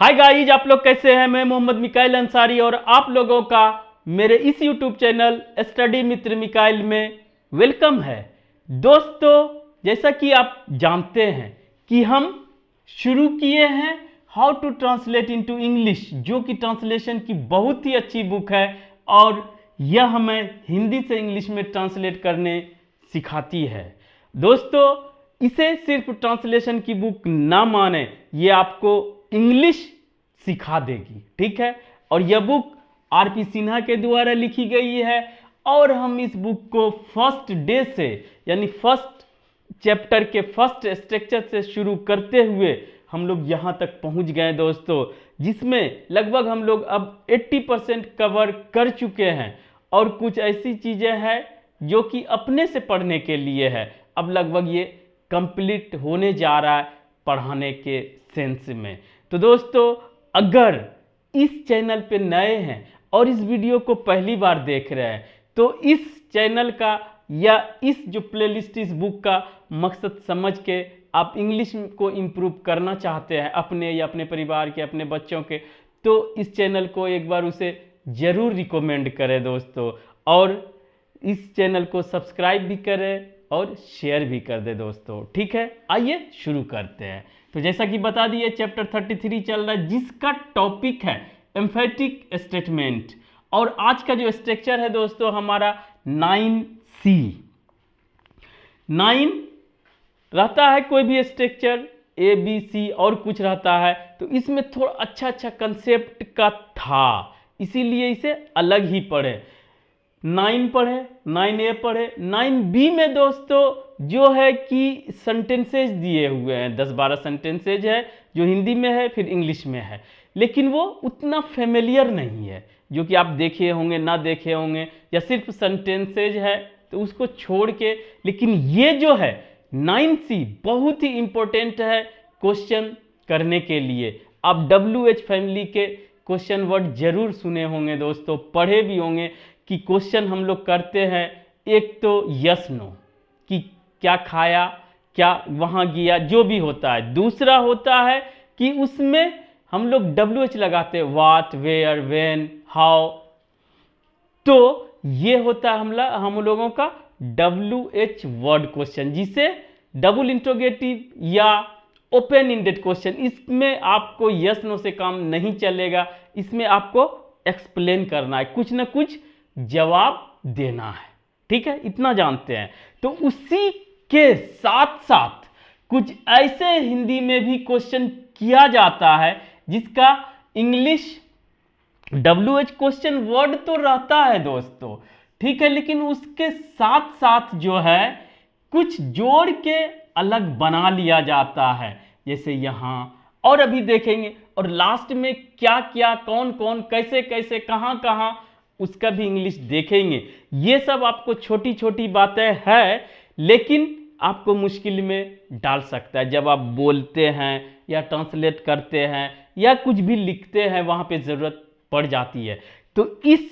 Hi guys, आप लोग कैसे हैं। मैं मोहम्मद मिकाइल अंसारी और आप लोगों का मेरे इस यूट्यूब चैनल स्टडी मित्र मिकाइल में वेलकम है। दोस्तों, जैसा कि आप जानते हैं कि हम शुरू किए हैं how to translate into English, जो कि ट्रांसलेशन की बहुत ही अच्छी बुक है और यह हमें हिंदी से इंग्लिश में ट्रांसलेट करने सिखाती है। दोस्तों, इसे सिर्फ ट्रांसलेशन की बुक ना माने, ये आपको इंग्लिश सिखा देगी, ठीक है। और यह बुक आरपी सिन्हा के द्वारा लिखी गई है और हम इस बुक को फर्स्ट डे से यानी फर्स्ट चैप्टर के फर्स्ट स्ट्रक्चर से शुरू करते हुए हम लोग यहाँ तक पहुँच गए दोस्तों, जिसमें लगभग हम लोग अब 80% कवर कर चुके हैं और कुछ ऐसी चीज़ें हैं जो कि अपने से पढ़ने के लिए है। अब लगभग ये कंप्लीट होने जा रहा है पढ़ाने के सेंस में। तो दोस्तों, अगर इस चैनल पे नए हैं और इस वीडियो को पहली बार देख रहे हैं तो इस चैनल का या इस जो प्लेलिस्ट इस बुक का मकसद समझ के आप इंग्लिश को इम्प्रूव करना चाहते हैं अपने या अपने परिवार के, अपने बच्चों के, तो इस चैनल को एक बार उसे ज़रूर रिकमेंड करें दोस्तों, और इस चैनल को सब्सक्राइब भी करें और शेयर भी कर दे दोस्तों, ठीक है। आइए शुरू करते हैं। तो जैसा कि बता दिए, चैप्टर 33 चल रहा है जिसका टॉपिक है एम्फेटिक स्टेटमेंट, और आज का जो स्ट्रक्चर है दोस्तों हमारा 9C। 9 रहता है कोई भी स्ट्रक्चर ABC और कुछ रहता है, तो इसमें थोड़ा अच्छा कंसेप्ट का था, इसीलिए इसे अलग ही पढ़े। 9 पढ़े, 9A पढ़े। 9B में दोस्तों जो है कि सेंटेंसेज दिए हुए हैं, 10-12 सेंटेंसेज है जो हिंदी में है फिर इंग्लिश में है, लेकिन वो उतना फेमिलियर नहीं है, जो कि आप देखे होंगे ना देखे होंगे, या सिर्फ सेंटेंसेज है तो उसको छोड़ के। लेकिन ये जो है 9C बहुत ही इंपॉर्टेंट है क्वेश्चन करने के लिए। आप WH फैमिली के क्वेश्चन वर्ड जरूर सुने होंगे दोस्तों, पढ़े भी होंगे कि क्वेश्चन हम लोग करते हैं, एक तो यस नो कि क्या खाया, क्या वहाँ गया, जो भी होता है। दूसरा होता है कि उसमें हम लोग WH लगाते हैं, व्हाट, वेयर, व्हेन, हाउ। तो ये होता है हम लोगों का WH वर्ड क्वेश्चन, जिसे डबल इंट्रोगेटिव या ओपन इंडेड क्वेश्चन। इसमें आपको यस नो से काम नहीं चलेगा, इसमें आपको एक्सप्लेन करना है, कुछ ना कुछ जवाब देना है, ठीक है, इतना जानते हैं। तो उसी के साथ साथ कुछ ऐसे हिंदी में भी क्वेश्चन किया जाता है जिसका इंग्लिश WH क्वेश्चन वर्ड तो रहता है दोस्तों, ठीक है, लेकिन उसके साथ साथ जो है कुछ जोड़ के अलग बना लिया जाता है, जैसे यहाँ और अभी देखेंगे। और लास्ट में क्या क्या, कौन कौन, कैसे कैसे, कहाँ कहाँ, उसका भी इंग्लिश देखेंगे। ये सब आपको छोटी छोटी बातें हैं, लेकिन आपको मुश्किल में डाल सकता है जब आप बोलते हैं या ट्रांसलेट करते हैं या कुछ भी लिखते हैं, वहाँ पे ज़रूरत पड़ जाती है। तो इस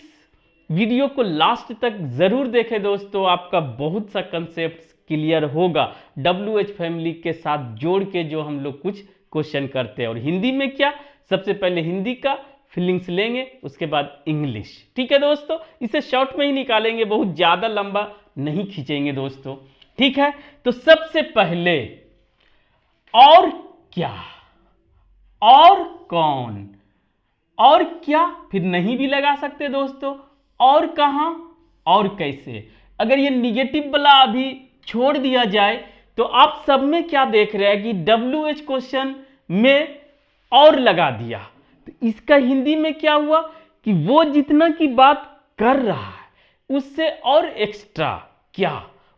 वीडियो को लास्ट तक ज़रूर देखें दोस्तों, आपका बहुत सा कंसेप्ट क्लियर होगा WH फैमिली के साथ जोड़ के जो हम लोग कुछ क्वेश्चन करते हैं। और हिंदी में क्या, सबसे पहले हिंदी का फीलिंग्स लेंगे, उसके बाद इंग्लिश, ठीक है दोस्तों। इसे शॉर्ट में ही निकालेंगे, बहुत ज़्यादा लंबा नहीं खींचेंगे दोस्तों, ठीक है। तो सबसे पहले और क्या, और कौन, और क्या, फिर नहीं भी लगा सकते दोस्तों, और कहां, और कैसे। अगर ये निगेटिव वाला अभी छोड़ दिया जाए तो आप सब में क्या देख रहे हैं कि WH क्वेश्चन में और लगा दिया, तो इसका हिंदी में क्या हुआ कि वो जितना की बात कर रहा है उससे और एक्स्ट्रा क्या,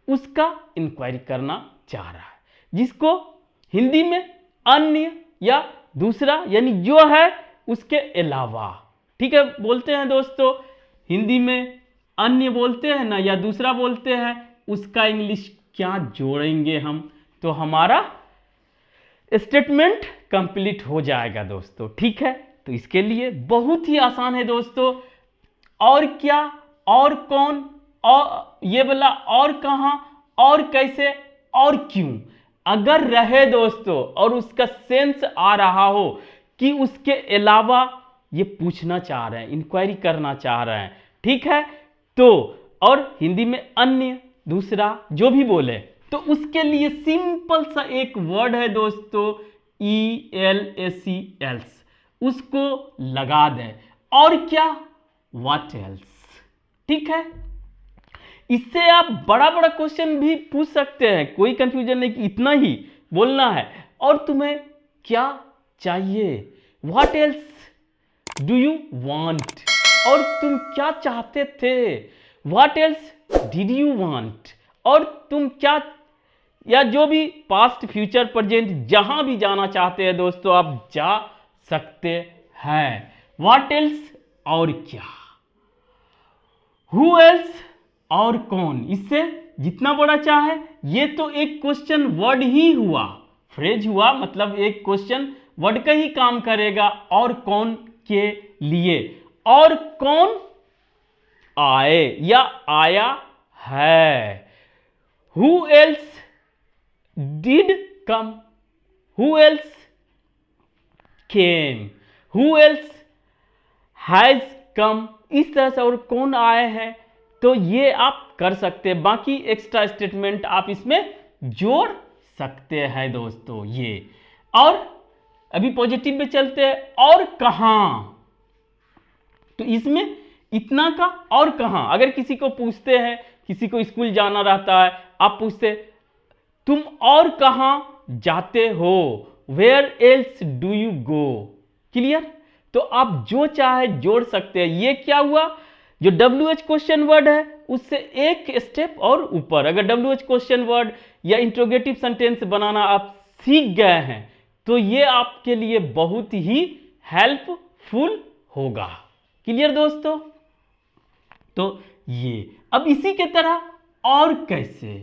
उसका इंक्वायरी करना चाह रहा है, जिसको हिंदी में अन्य या दूसरा यानी जो है उसके अलावा, ठीक है, बोलते हैं दोस्तों। हिंदी में अन्य बोलते हैं ना, या दूसरा बोलते हैं, उसका इंग्लिश क्या जोड़ेंगे हम, तो हमारा स्टेटमेंट कंप्लीट हो जाएगा दोस्तों, ठीक है। तो इसके लिए बहुत ही आसान है दोस्तों, और क्या, और कौन, और ये बोला, और कहां, और कैसे, और क्यों, अगर रहे दोस्तों और उसका सेंस आ रहा हो कि उसके अलावा ये पूछना चाह रहे हैं, इंक्वायरी करना चाह रहे हैं, ठीक है। तो और हिंदी में अन्य, दूसरा जो भी बोले, तो उसके लिए सिंपल सा एक वर्ड है दोस्तों, ELSE, एल्स, उसको लगा दें। और क्या, व्हाट एल्स, ठीक है। इससे आप बड़ा बड़ा क्वेश्चन भी पूछ सकते हैं, कोई कंफ्यूजन नहीं कि इतना ही बोलना है। और तुम्हें क्या चाहिए, what else do you want, और तुम क्या चाहते थे, what else did you want, और तुम क्या, या जो भी पास्ट फ्यूचर प्रेजेंट जहां भी जाना चाहते हैं दोस्तों आप जा सकते हैं। व्हाट एल्स और क्या, हु एल्स और कौन, इससे जितना बड़ा चाहे, ये तो एक क्वेश्चन वर्ड ही हुआ, फ्रेज हुआ, मतलब एक क्वेश्चन वर्ड का ही काम करेगा। और कौन के लिए, और कौन आए या आया है, who else did come, who else came, who else has come, इस तरह से और कौन आए हैं। तो ये आप कर सकते हैं, बाकी एक्स्ट्रा स्टेटमेंट आप इसमें जोड़ सकते हैं दोस्तों ये। और अभी पॉजिटिव में चलते हैं, और कहां, तो इसमें इतना का और कहां, अगर किसी को पूछते हैं, किसी को स्कूल जाना रहता है, आप पूछते तुम और कहां जाते हो, where else do you go, clear. तो आप जो चाहे जोड़ सकते हैं। ये क्या हुआ, जो WH क्वेश्चन वर्ड है उससे एक स्टेप और ऊपर, अगर WH क्वेश्चन वर्ड या इंट्रोगेटिव सेंटेंस बनाना आप सीख गए हैं तो ये आपके लिए बहुत ही हेल्पफुल होगा, क्लियर दोस्तों। तो ये अब इसी के तरह और कैसे,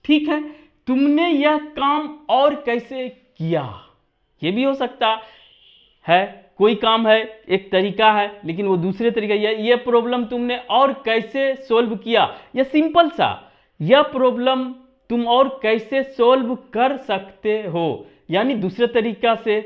ठीक है, तुमने यह काम और कैसे किया, ये भी हो सकता है, कोई काम है एक तरीका है लेकिन वो दूसरे तरीका, ये प्रॉब्लम तुमने और कैसे सोल्व किया, या सिंपल सा यह प्रॉब्लम तुम और कैसे सोल्व कर सकते हो, यानी दूसरे तरीका से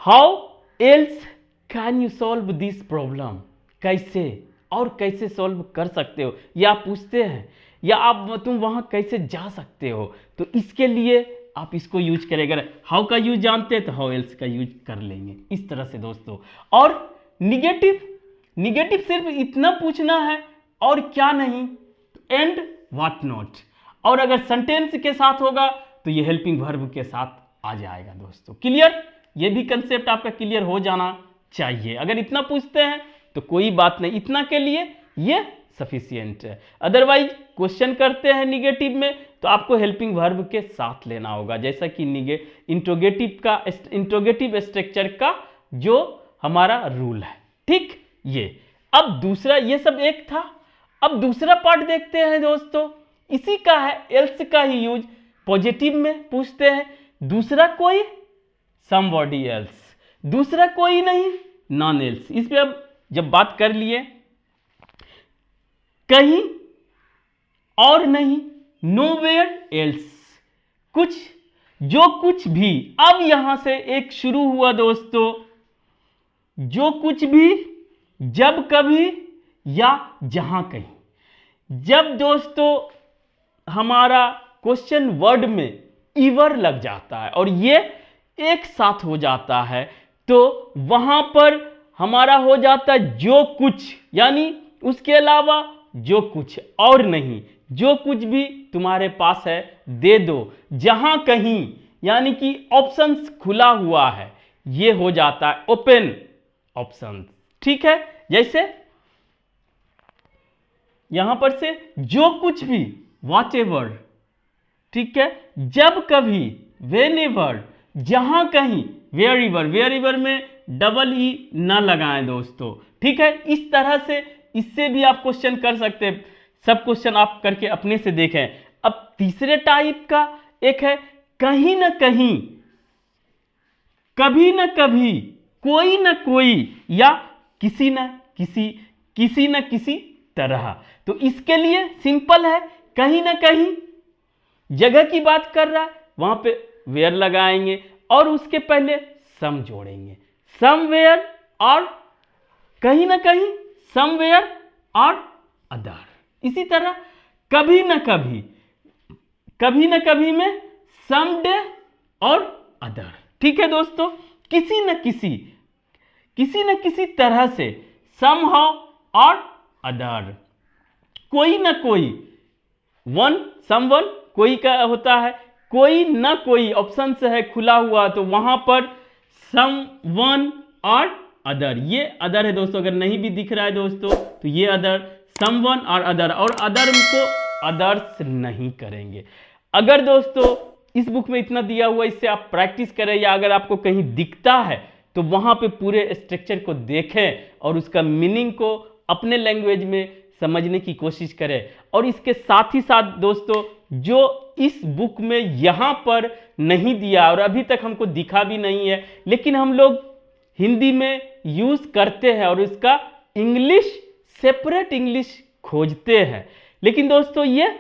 how else can you solve this problem, कैसे और कैसे सॉल्व कर सकते हो, या आप पूछते हैं, या आप तुम वहां कैसे जा सकते हो। तो इसके लिए आप इसको यूज करेंगे, हाउ का यूज जानते हैं तो हाउ एल्स का यूज कर लेंगे, इस तरह से दोस्तों। और निगेटिव सिर्फ इतना पूछना है और क्या नहीं, एंड व्हाट नॉट। और अगर सेंटेंस के साथ होगा तो ये हेल्पिंग वर्ब के साथ आ जाएगा दोस्तों, क्लियर। ये भी कंसेप्ट आपका क्लियर हो जाना चाहिए। अगर इतना पूछते हैं तो कोई बात नहीं, इतना के लिए ये सफिशिएंट है। अदरवाइज क्वेश्चन करते हैं निगेटिव में तो आपको हेल्पिंग वर्ब के साथ लेना होगा, जैसा कि इंट्रोगेटिव स्ट्रक्चर का जो हमारा रूल है, ठीक। ये अब दूसरा, ये सब एक था, अब दूसरा पार्ट देखते हैं दोस्तों, इसी का है, एल्स का ही यूज पॉजिटिव में पूछते हैं। दूसरा कोई समबॉडी एल्स, दूसरा कोई नहीं नॉन एल्स। इस पे अब जब बात कर लिए, कहीं और नहीं, नोवेयर एल्स, कुछ जो कुछ भी। अब यहां से एक शुरू हुआ दोस्तों, जो कुछ भी, जब कभी, या जहां कहीं। जब दोस्तों हमारा क्वेश्चन वर्ड में ईवर लग जाता है और ये एक साथ हो जाता है तो वहां पर हमारा हो जाता है जो कुछ, यानी उसके अलावा जो कुछ और नहीं, जो कुछ भी तुम्हारे पास है दे दो, जहां कहीं, यानी कि ऑप्शंस खुला हुआ है, ये हो जाता है ओपन ऑप्शन, ठीक है। जैसे यहां पर से जो कुछ भी, वॉट एवर, ठीक है, जब कभी, वेन एवर, जहां कहीं, वेयर एवर में डबल ई ना लगाएं दोस्तों, ठीक है। इस तरह से इससे भी आप क्वेश्चन कर सकते हैं, सब क्वेश्चन आप करके अपने से देखें। अब तीसरे टाइप का एक है कहीं ना कहीं, कभी ना कभी, कोई ना कोई, या किसी न किसी तरह। तो इसके लिए सिंपल है, कहीं ना कहीं जगह की बात कर रहा है वहां पे वेयर लगाएंगे और उसके पहले सम जोड़ेंगे, समवेयर और कहीं ना कहीं, समवेयर और अदर। इसी तरह कभी ना कभी में समडे और अदर। ठीक है दोस्तों, किसी न किसी तरह से, समहाउ और अदर, कोई ना कोई, समवन कोई का होता है, कोई ना कोई ऑप्शन से है खुला हुआ, तो वहां पर समवन और अदर। ये अदर है दोस्तों, अगर नहीं भी दिख रहा है दोस्तों तो ये अदर, समवन और अदर को अदर्स नहीं करेंगे। अगर दोस्तों इस बुक में इतना दिया हुआ, इससे आप प्रैक्टिस करें, या अगर आपको कहीं दिखता है तो वहां पे पूरे स्ट्रक्चर को देखें और उसका मीनिंग को अपने लैंग्वेज में समझने की कोशिश करें। और इसके साथ ही साथ दोस्तों, जो इस बुक में यहां पर नहीं दिया और अभी तक हमको दिखा भी नहीं है, लेकिन हम लोग हिंदी में यूज करते हैं और इसका इंग्लिश, सेपरेट इंग्लिश खोजते हैं, लेकिन दोस्तों ये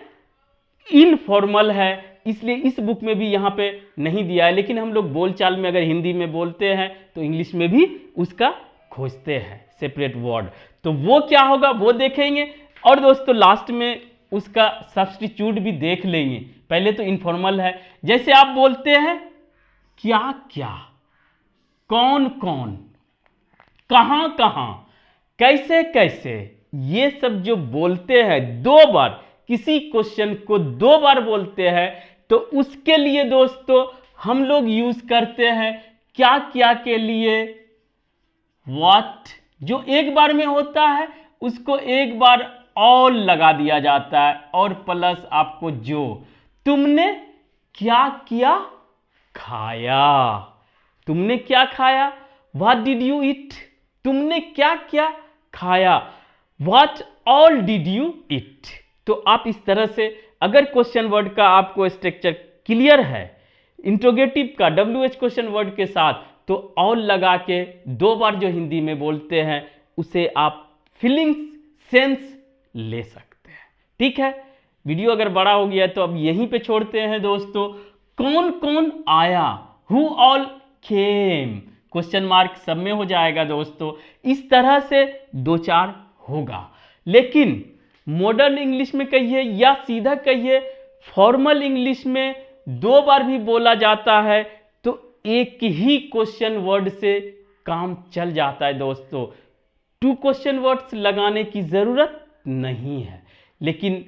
इनफॉर्मल है, इसलिए इस बुक में भी यहाँ पे नहीं दिया है। लेकिन हम लोग बोलचाल में अगर हिंदी में बोलते हैं तो इंग्लिश में भी उसका खोजते हैं सेपरेट वर्ड, तो वो क्या होगा वो देखेंगे। और दोस्तों लास्ट में उसका सब्स्टिट्यूट भी देख लेंगे। पहले तो इनफॉर्मल है, जैसे आप बोलते हैं क्या क्या, कौन कौन, कहां कहां, कैसे कैसे, ये सब जो बोलते हैं दो बार, किसी क्वेश्चन को दो बार बोलते हैं, तो उसके लिए दोस्तों हम लोग यूज करते हैं क्या क्या के लिए व्हाट। जो एक बार में होता है उसको एक बार ऑल लगा दिया जाता है, और प्लस आपको जो, तुमने क्या किया, खाया, तुमने क्या खाया, व्हाट डिड यू ईट, तुमने क्या क्या खाया, what all did you eat. तो आप इस तरह से, अगर क्वेश्चन वर्ड का आपको स्ट्रक्चर क्लियर है, इंट्रोगेटिव का WH क्वेश्चन वर्ड के साथ, तो ऑल लगा के दो बार जो हिंदी में बोलते हैं उसे आप फीलिंग्स सेंस ले सकते हैं। ठीक है, वीडियो अगर बड़ा हो गया तो अब यहीं पे छोड़ते हैं दोस्तों। कौन कौन आया, who all came, question mark सब में हो जाएगा दोस्तों। इस तरह से दो चार होगा, लेकिन मॉडर्न इंग्लिश में कहिए या सीधा कहिए फॉर्मल इंग्लिश में दो बार भी बोला जाता है तो एक ही क्वेश्चन वर्ड से काम चल जाता है दोस्तों। टू क्वेश्चन वर्ड्स लगाने की जरूरत नहीं है, लेकिन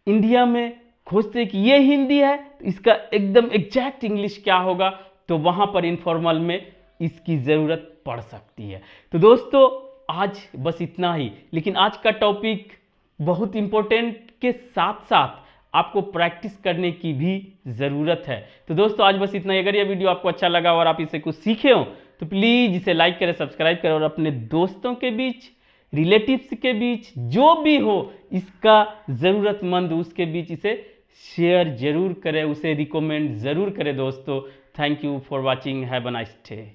इंडिया में खोजते कि ये हिंदी है तो इसका एकदम एग्जैक्ट इंग्लिश क्या होगा, तो वहां पर इनफॉर्मल में इसकी जरूरत पड़ सकती है। तो दोस्तों आज बस इतना ही, लेकिन आज का टॉपिक बहुत इंपॉर्टेंट के साथ साथ आपको प्रैक्टिस करने की भी ज़रूरत है। तो दोस्तों आज बस इतना ही। अगर यह वीडियो आपको अच्छा लगा और आप इसे कुछ सीखे हो तो प्लीज़ इसे लाइक करें, सब्सक्राइब करें, और अपने दोस्तों के बीच, रिलेटिव्स के बीच, जो भी हो इसका ज़रूरतमंद उसके बीच इसे शेयर जरूर करें, उसे रिकमेंड ज़रूर करें दोस्तों। Thank you for watching, have a nice day.